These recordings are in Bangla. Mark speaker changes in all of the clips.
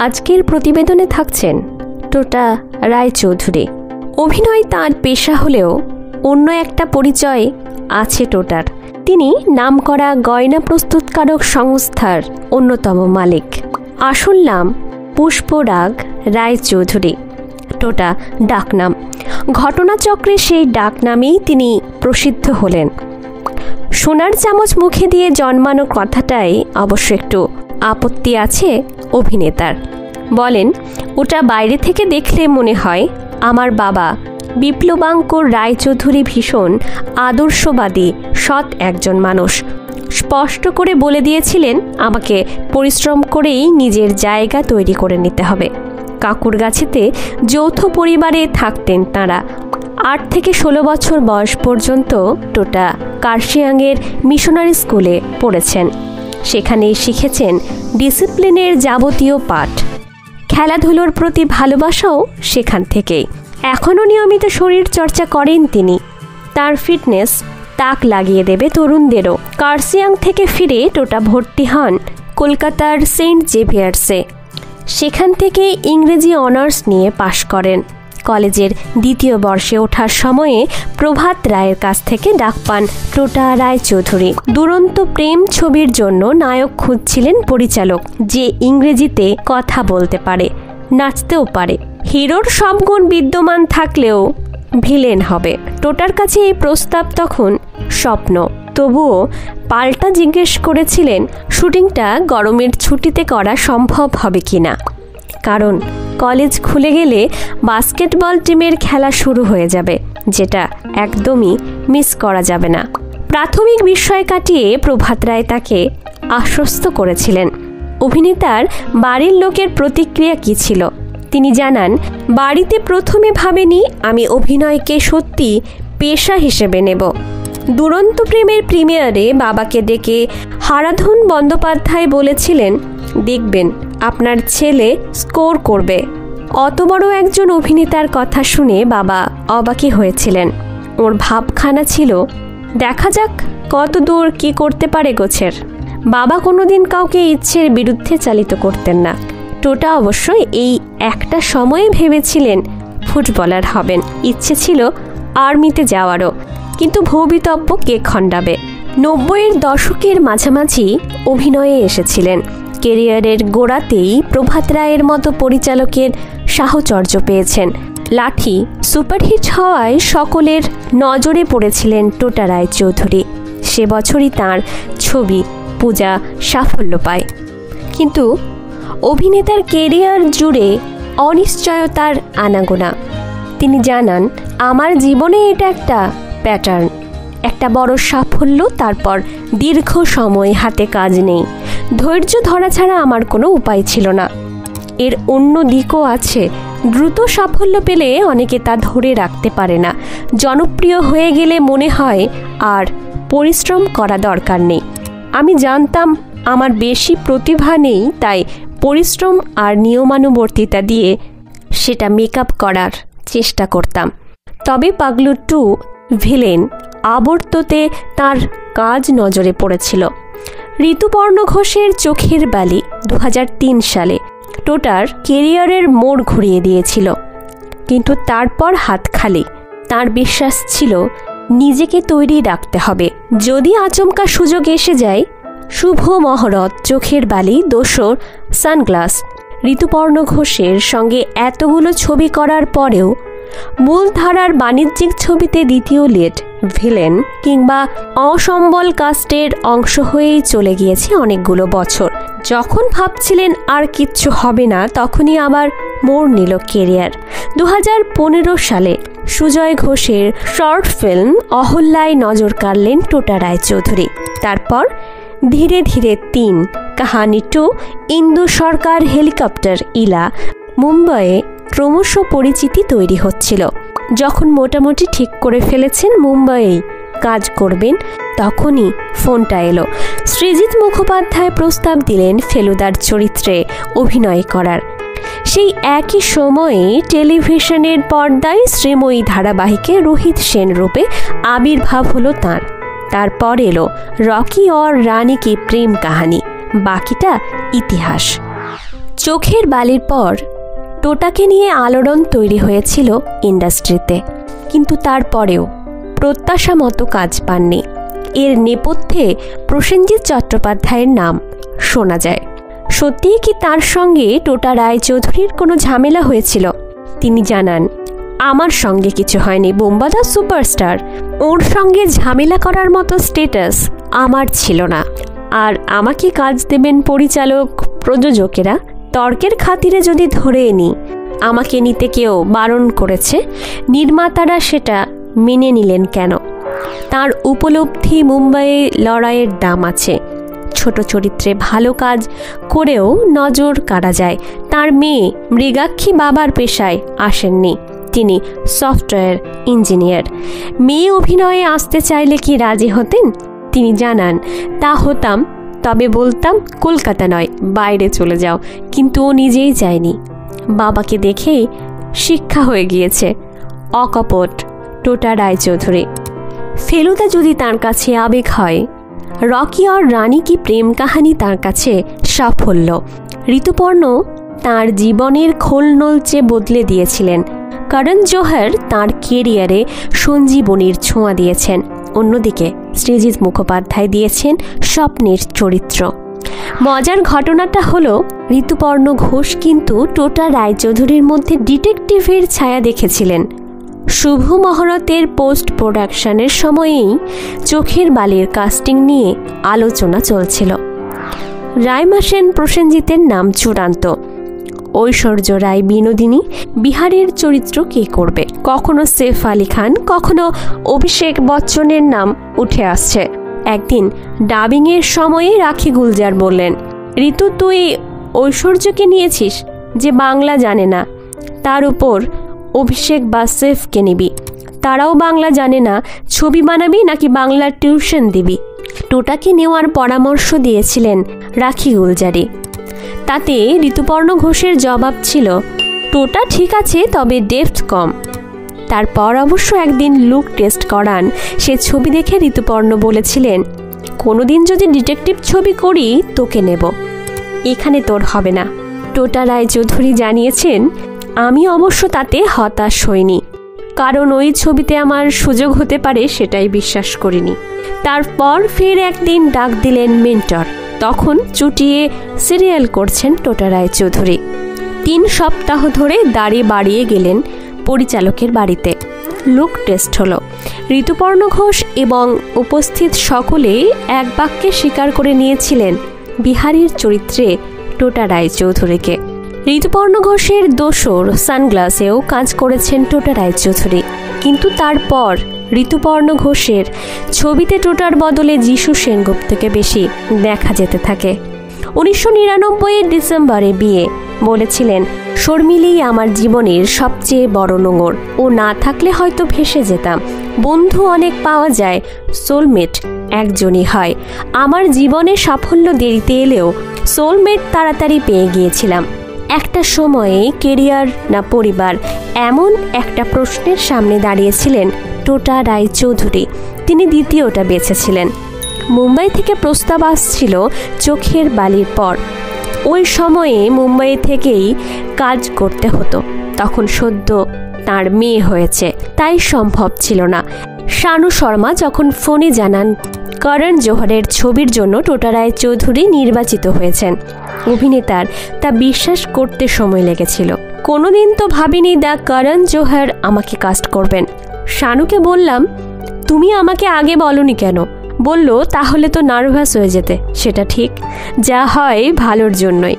Speaker 1: আজকের প্রতিবেদনে থাকছেন টোটা রায়চৌধুরী। অভিনয় তাঁর পেশা হলেও অন্য একটা পরিচয় আছে টোটার। তিনি নামকরা গয়না প্রস্তুতকারক সংস্থার অন্যতম মালিক। আসল নাম পুষ্পরাগ রায়চৌধুরী, টোটা ডাকনাম। ঘটনাচক্রে সেই ডাকনামেই তিনি প্রসিদ্ধ হলেন। সোনার চামচ মুখে দিয়ে জন্মানো কথাটাই অবশ্য একটু আপত্তি আছে অভিনেতার। বলেন, ওটা বাইরে থেকে দেখলে মনে হয় আমার বাবা বিপ্লবাঙ্কুর রায়চৌধুরী ভীষণ আদর্শবাদী সৎ একজন মানুষ। স্পষ্ট করে বলে দিয়েছিলেন আমাকে পরিশ্রম করেই নিজের জায়গা তৈরি করে নিতে হবে। কাকুরগাছিতে যৌথ পরিবারে থাকতেন তাঁরা। 8 থেকে 16 বছর বয়স পর্যন্ত টোটা কার্শিয়াংয়ের মিশনারি স্কুলে পড়েছেন। সেখানেই শিখেছেন ডিসিপ্লিনের যাবতীয় পাঠ। খেলাধুলোর প্রতি ভালোবাসাও সেখান থেকেই। এখনও নিয়মিত শরীর চর্চা করেন তিনি। তার ফিটনেস তাক লাগিয়ে দেবে তরুণদেরও। কার্শিয়াং থেকে ফিরে টোটা ভর্তি হন কলকাতার সেন্ট জেভিয়ার্সে। সেখান থেকে ইংরেজি অনার্স নিয়ে পাশ করেন। কলেজের 2য় বর্ষে ওঠার সময়ে প্রভাত রায়ের কাছ থেকে ডাক পান টোটা রায়চৌধুরী। দুরন্ত প্রেম ছবির জন্য নায়ক খুঁজছিলেন পরিচালক, যে ইংরেজিতে কথা বলতে পারে, নাচতেও পারে। হিরোর সব গুণ বিদ্যমান থাকলেও ভিলেন হবে। টোটার কাছে এই প্রস্তাব তখন স্বপ্ন। তবুও পাল্টা জিজ্ঞেস করেছিলেন শুটিংটা গরমের ছুটিতে করা সম্ভব হবে কিনা, কারণ কলেজ খুলে গেলে বাস্কেটবল টিমের খেলা শুরু হয়ে যাবে, যেটা একদমই মিস করা যাবে না। প্রাথমিক বিস্ময় কাটিয়ে প্রভাত রায় তাকে আশ্বস্ত করেছিলেন। অভিনেতার বাড়ির লোকের প্রতিক্রিয়া কী ছিল তিনি জানান, বাড়িতে প্রথমে ভাবেনি আমি অভিনয়কে সত্যি পেশা হিসেবে নেব। দুরন্ত প্রেমের প্রিমিয়ারে বাবাকে ডেকে হারাধন বন্দ্যোপাধ্যায় বলেছিলেন, দেখবেন আপনার ছেলে স্কোর করবে। অত বড় একজন অভিনেতার কথা শুনে বাবা অবাকই হয়েছিলেন। ওর ভাবখানা ছিল, দেখা যাক কত দূর কী করতে পারে গোছের। বাবা কোনোদিন কাউকে ইচ্ছের বিরুদ্ধে চালিত করতেন না। টোটা অবশ্যই এই একটা সময়ে ভেবেছিলেন ফুটবলার হবেন। ইচ্ছে ছিল আর্মিতে যাওয়ারও, কিন্তু ভবিতব্য কে খণ্ডাবে। 90-এর দশকের মাঝামাঝি অভিনয়ে এসেছিলেন। কেরিয়ারের গোড়াতেই প্রভাত রায়ের মতো পরিচালকের সাহচর্য পেয়েছেন। লাঠি সুপারহিট হওয়ায় সকলের নজরে পড়েছিলেন টোটা রায়চৌধুরী। সে বছরই তাঁর ছবি পূজা সাফল্য পায়। কিন্তু অভিনেতার কেরিয়ার জুড়ে অনিশ্চয়তার আনাগোনা। তিনি জানান, আমার জীবনে এটা একটা প্যাটার্ন। একটা বড় সাফল্য, তারপর দীর্ঘ সময় হাতে কাজ নেই। ধৈর্য ধরা ছাড়া আমার কোনো উপায় ছিল না। এর অন্য দিকও আছে। দ্রুত সাফল্য পেলে অনেকে তা ধরে রাখতে পারে না। জনপ্রিয় হয়ে গেলে মনে হয় আর পরিশ্রম করা দরকার নেই। আমি জানতাম আমার বেশি প্রতিভা নেই, তাই পরিশ্রম আর নিয়মানুবর্তিতা দিয়ে সেটা মেকআপ করার চেষ্টা করতাম। তবে পাগলু 2 ভিলেন আবর্ততে তার কাজ নজরে পড়েছিল। ঋতুপর্ণ ঘোষের চোখের বালি 2003 সালে টোটার কেরিয়ারের মোড় ঘুরিয়ে দিয়েছিল। কিন্তু তারপর হাত খালি। তার বিশ্বাস ছিল নিজেকে তৈরি রাখতে হবে। যদি আচমকা সুযোগ এসে যায়, শুভ মহরত, চোখের বালি, দোসর, সানগ্লাস। ঋতুপর্ণ ঘোষের সঙ্গে এতগুলো ছবি করার পরেও মূলধারার বাণিজ্যিক ছবিতে দ্বিতীয় লিড, ভিলেন কিংবা অসম্বল কাস্টের অংশ হয়েই চলে গিয়েছে অনেকগুলো বছর। যখন ভাবছিলেন আর কিচ্ছু হবে না, তখনই আবার মোড় নিল কেরিয়ার। 2015 সালে সুজয় ঘোষের শর্ট ফিল্ম অহল্যায় নজর কাড়লেন টোটা রায়চৌধুরী। তারপর ধীরে ধীরে 3, কাহানি 2, ইন্দু সরকার, হেলিকপ্টার, ইলা। মুম্বাইয়ে ক্রমশ পরিচিতি তৈরি হচ্ছিল। যখন মোটামুটি ঠিক করে ফেলেছেন মুম্বাইয়েই কাজ করবেন, তখনই ফোনটা এলো। সৃজিত মুখোপাধ্যায় প্রস্তাব দিলেন ফেলুদার চরিত্রে অভিনয় করার। সেই একই সময়ে টেলিভিশনের পর্দায় শ্রীময়ী ধারাবাহিকে রোহিত সেন রূপে আবির্ভাব হলো তাঁর। তারপর এলো রকি और রানী কি প্রেম কাহানি। বাকিটা ইতিহাস। চোখের বালির পর টোটাকে নিয়ে আলোড়ন তৈরি হয়েছিল ইন্ডাস্ট্রিতে, কিন্তু তারপরেও প্রত্যাশা মতো কাজ পাননি। এর নেপথ্যে প্রসেনজিৎ চট্টোপাধ্যায়ের নাম শোনা যায়। সত্যিই কি তার সঙ্গে টোটা রায়চৌধুরীর কোনো ঝামেলা হয়েছিল? তিনি জানান, আমার সঙ্গে কিছু হয়নি, বোম্বাদা সুপারস্টার, ওর সঙ্গে ঝামেলা করার মতো স্ট্যাটাস আমার ছিল না। আর আমাকে কাজ দেবেন পরিচালক প্রযোজকেরা, তর্কের খাতিরে যদি ধরে নিই আমাকে নিতে কেউ বারণ করেছে, নির্মাতারা সেটা মেনে নিলেন কেন? তার উপলব্ধি মুম্বাইয়ে লড়াইয়ের দাম আছে। ছোট চরিত্রে ভালো কাজ করেও নজর কাড়া যায়। তার মেয়ে মৃগাক্ষী বাবার পেশায় আসেননি, তিনি সফটওয়্যার ইঞ্জিনিয়ার। মেয়ে অভিনয়ে আসতে চাইলে কি রাজি হতেন? তিনি জানান, তা হতাম, তবে বলতাম কলকাতা নয়, বাইরে চলে যাও, কিন্তু ও নিজেই চায়নি। বাবাকে দেখেই শিক্ষা হয়ে গিয়েছে। অকপট টোটা রায়চৌধুরী। ফেলুদা যদি তার কাছে আবেগ হয়, রকি আর রানী কি প্রেম কাহানি তার কাছে সাফল্য। ঋতুপর্ণ তার জীবনের খোল নলচে বদলে দিয়েছিলেন। করণ জোহর তার কেরিয়ারে সঞ্জীবনীর ছোঁয়া দিয়েছেন। অন্যদিকে সৃজিত মুখোপাধ্যায় দিয়েছেন স্বপ্নের চরিত্র। মজার ঘটনাটা হলো, ঋতুপর্ণ ঘোষ কিন্তু টোটা রায়চৌধুরীর মধ্যে ডিটেকটিভের ছায়া দেখেছিলেন। শুভ মহরতের পোস্ট প্রোডাকশনের সময়েই চোখের বালির কাস্টিং নিয়ে আলোচনা চলছিল। রাইমা সেন প্রসেনজিতের নাম চূড়ান্ত। ঐশ্বর্য রায় বিনোদিনী বিহারের চরিত্র কে করবে? কখনো সেফ আলী খান, কখনো অভিষেক বচ্চনের নাম উঠে আসছে। একদিন ডাবিংয়ের সময়ে রাখি গুলজার বললেন, ঋতু তুই ঐশ্বর্যকে নিয়েছিস যে বাংলা জানে না, তার উপর অভিষেক বা সেফকে নিবি, তারাও বাংলা জানে না, ছবি বানাবি নাকি বাংলার টিউশন দিবি? টোটাকে নেওয়ার পরামর্শ দিয়েছিলেন রাখি গুলজারি। তাতে ঋতুপর্ণ ঘোষের জবাব ছিল, টোটা ঠিক আছে, তবে ডেপথ কম। তারপর অবশ্য একদিন লুক টেস্ট করান। সে ছবি দেখে ঋতুপর্ণ বলেছিলেন, কোনোদিন যদি ডিটেকটিভ ছবি করি তোকে নেব, এখানে তোর হবে না। টোটা রায়চৌধুরী জানিয়েছেন, আমি অবশ্য তাতে হতাশ হইনি, কারণ ওই ছবিতে আমার সুযোগ হতে পারে সেটাই বিশ্বাস করিনি। তারপর ফের একদিন ডাক দিলেন মেন্টর। তখন চুটিয়ে সিরিয়াল করছেন টোটা রায়চৌধুরী। 3 সপ্তাহ ধরে দাড়ি বাড়িয়ে গেলেন পরিচালকের বাড়িতে। লুক টেস্ট হলো। ঋতুপর্ণ ঘোষ এবং উপস্থিত সকলে এক বাক্যে স্বীকার করে নিয়েছিলেন বিহারীর চরিত্রে টোটা রায়চৌধুরীকে। ঋতুপর্ণ ঘোষের দোসর সানগ্লাসেও কাজ করেছেন টোটা রায়চৌধুরী, কিন্তু তারপর ঋতুপর্ণ ঘোষের ছবিতে টোটার বদলে যিশু সেনগুপ্তকে বেশি দেখা যেতে থাকে। 1999 ডিসেম্বরে বিয়ে। বলেছিলেন, শর্মিলেই আমার জীবনের সবচেয়ে বড় নোঙর, ও না থাকলে হয়তো ভেসে যেতাম। বন্ধু অনেক পাওয়া যায়, সোলমেট একজনই হয়। আমার জীবনে সাফল্য দেরিতে এলেও সোলমেট তাড়াতাড়ি পেয়ে গিয়েছিলাম। একটা সময়ে কেরিয়ার না পরিবার, এমন একটা প্রশ্নের সামনে দাঁড়িয়েছিলেন টোটা রায়চৌধুরী। তিনি দ্বিতীয়টা বেছেছিলেন। মুম্বাই থেকে প্রস্তাব আসছিল চোখের বালির পর। ওই সময়ে মুম্বাই থেকেই কাজ করতে হতো। তখন সদ্য তার মেয়ে হয়েছে, তাই সম্ভব ছিল না। শানু শর্মা যখন ফোনে জানান করণ জোহরের ছবির জন্য টোটা রায়চৌধুরী নির্বাচিত হয়েছেন, অভিনেতার তা বিশ্বাস করতে সময় লেগেছিল। কোনোদিন তো ভাবিনি দ্য করণ জোহর আমাকে কাস্ট করবেন। শানুকে বললাম, তুমি আমাকে আগে বলনি কেন? বলল, তাহলে তো নার্ভাস হয়ে যেতে। সেটা ঠিক, যা হয় ভালোর জন্যই,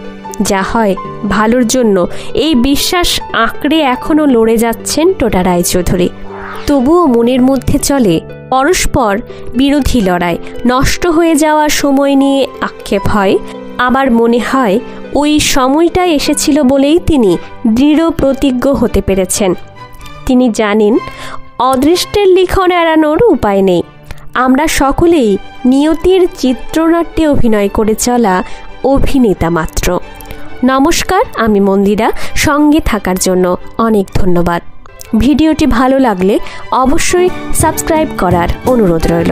Speaker 1: যা হয় ভালোর জন্য, এই বিশ্বাস আঁকড়ে এখনও লড়ে যাচ্ছেন টোটা রায়চৌধুরী। তবুও মনের মধ্যে চলে পরস্পর বিরোধী লড়াই। নষ্ট হয়ে যাওয়া সময় নিয়ে আক্ষেপ হয়, আবার মনে হয় ওই সময়টা এসেছিল বলেই তিনি দৃঢ় প্রতিজ্ঞ হতে পেরেছেন। তিনি জানেন অদৃষ্টের লিখন এড়ানোর উপায় নেই। আমরা সকলেই নিয়তির চিত্রনাট্যে অভিনয় করে চলা অভিনেতা মাত্র। নমস্কার, আমি মন্দিরা। সঙ্গে থাকার জন্য অনেক ধন্যবাদ। ভিডিওটি ভালো লাগলে অবশ্যই সাবস্ক্রাইব করার অনুরোধ রইল।